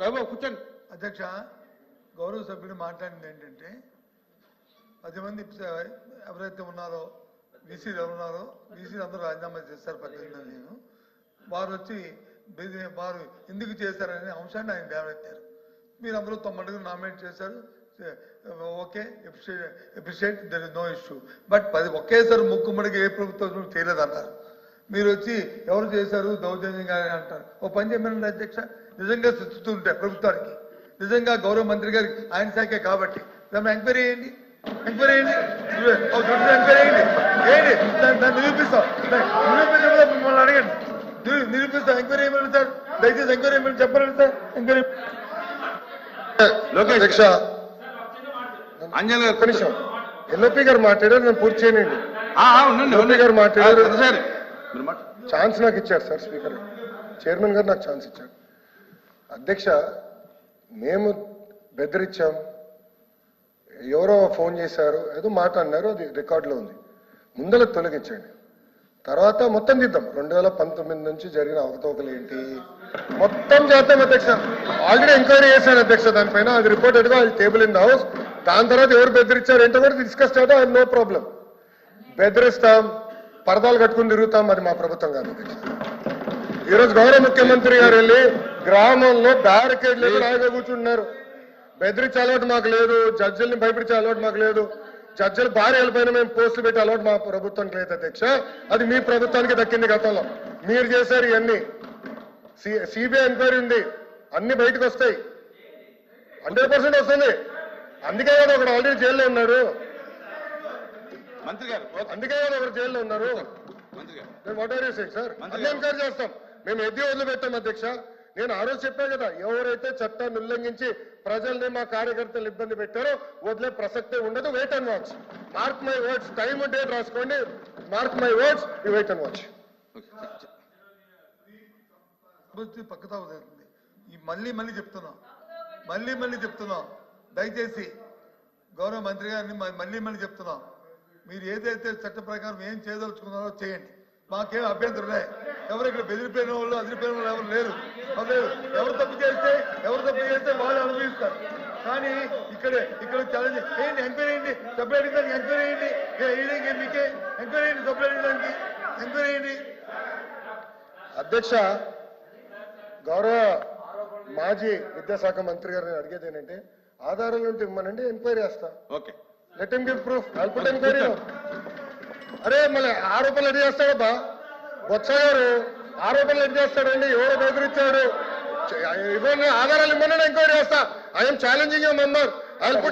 రాబాబు కూర్చోండి. అధ్యక్ష, గౌరవ సభ్యుడు మాట్లాడింది ఏంటంటే 10 మంది ఎవరైతే ఉన్నారో బీసీలు ఎవరున్నారో బీసీలు అందరూ రాజీనామా చేస్తారు 18 నేను వారు వచ్చి వారు ఎందుకు చేశారనే అంశాన్ని ఆయన లేవనెత్తారు. మీరు అందరూ 9 నామినేట్ చేశారు. Okay, appreciate, there is no issue. But ఒకేసారి ముక్కుమ్మడికి ఏ ప్రభుత్వం చేయలేదన్నారు. మీరు వచ్చి ఎవరు చేశారు దౌర్జన్యంగా అంటారు. ఓ పని చేయమనండి అధ్యక్ష, నిజంగా శిస్తుంటే ప్రభుత్వానికి నిజంగా గౌరవ మంత్రి గారికి ఆయన శాఖే కాబట్టి దాన్ని ఎంక్వైరీ చేయండి, ఎంక్వైరీ చేయండి, ఎంక్వైరీ చేయండి, దాన్ని నిరూపిస్తాం. నిరూపించకపోతే మిమ్మల్ని అడగండి, నిరూపిస్తాం. ఎంక్వైరీ చేయమని సార్, దయచేసి ఎంక్వైరీ చేయమని చెప్పండి సార్. ఎంక్వైరీ అధ్యక్ష అంజన్ గారు నిమిషం ఎల్ఓపి గారు మాట్లాడారు, నేను పూర్తి చేయనండి. ఎల్ఓపి గారు మాట్లాడారు, ఛాన్స్ నాకు ఇచ్చారు సార్ స్పీకర్, చైర్మన్ గారు నాకు ఛాన్స్ ఇచ్చారు. అధ్యక్ష, మేము బెదిరించాం, ఎవరో ఫోన్ చేశారు, ఏదో మాట అన్నారు, అది రికార్డులో ఉంది. ముందర తొలగించండి, తర్వాత మొత్తం తీద్దాం. 2019 నుంచి జరిగిన అవకతవకలు ఏంటి మొత్తం చేద్దాం అధ్యక్ష. ఆల్రెడీ ఎంక్వైరీ చేశాను అధ్యక్ష దానిపైన, అది రిపోర్టెడ్గా అది టేబుల్ ఇన్ ద హౌస్. దాని తర్వాత ఎవరు బెదిరించారు ఏంటో కూడా డిస్కస్ చేద్దాం, అది నో ప్రాబ్లం. బెదిరిస్తాం, పరదాలు కట్టుకుని తిరుగుతాం, అది మా ప్రభుత్వం కాదు అధ్యక్ష. ఈరోజు గౌరవ ముఖ్యమంత్రి గారు వెళ్ళి గ్రామంలో బ్యారికేడ్ లేదు రాయిగా కూర్చుంటున్నారు. బెదిరించే అలవాటు మాకు లేదు, జడ్జిల్ని భయపరిచే అలవాటు మాకు లేదు, జడ్జిలు భార్యల పైన మేము పోస్టులు పెట్టే అలవాటు మా ప్రభుత్వానికి లేదు అధ్యక్ష. అది మీ ప్రభుత్వానికి దక్కింది గతంలో, మీరు చేశారు ఇవన్నీ. సిబిఐ ఎంక్వైరీ ఉంది, అన్ని బయటకు వస్తాయి, 100% వస్తుంది. అందుకే కదా ఒకడు ఆల్రెడీ జైల్లో ఉన్నాడు, మంత్రి గారు, అందుకే కదా ఒకరు జైల్లో ఉన్నారు. మేము what are you saying sir, అన్ని ఎంక్వైరీ చేస్తాం, మేము ఎద్ది వదిలిపెట్టాం అధ్యక్ష. నేను ఆ రోజు చెప్పాను కదా, ఎవరైతే చట్టాన్ని ఉల్లంఘించి ప్రజల్ని మా కార్యకర్తలు ఇబ్బంది పెట్టారో వదిలే ప్రసక్తే ఉండదు. Wait and watch, mark my words, time date రాసుకోండి, mark my words, you wait and watch. పక్కతా అవుతుంది. ఈ మళ్ళీ చెప్తున్నాం, దయచేసి గౌరవ మంత్రి గారిని మళ్ళీ చెప్తున్నాం, మీరు ఏదైతే చట్ట ప్రకారం ఏం చేయదలుచుకున్నారో చేయండి, మాకేం అభ్యంతరం లేదు. ఎవరు ఇక్కడ బెదిరిపోయిన వాళ్ళు అదిరిపోయిన వాళ్ళు ఎవరు లేరు. ఎవరు తప్పు చేస్తే వాళ్ళు అనుభవిస్తారు. కానీ ఇక్కడ ఛాలెంజ్ ఏంటి, ఎంక్వైరీ చేయండి, సపరేట్ దానికి ఎంక్వైరీ చేయండి, మీకే ఎంక్వైరీ చేయండి, సపరేట్ దానికి ఎంక్వైరీ చేయండి. అధ్యక్ష, గౌరవ మాజీ విద్యాశాఖ మంత్రి గారిని అడిగేది ఏంటంటే, ఆధారాలు ఉంటే ఇవ్వమనండి, ఎంక్వైరీ చేస్తా. Okay, let him give proof, I'll put enquiry. అరే మళ్ళీ ఆరోపణలు ఎన్ని చేస్తాడబ్బా బొత్స గారు, ఆరోపణలు ఎన్ని చేస్తాడండి, ఎవరు బెదిరించాడు, ఇవ్వండి ఆధారాలు ఇవ్వమని ఎంక్వైరీ చేస్తా. I'm challenging you member, I'll put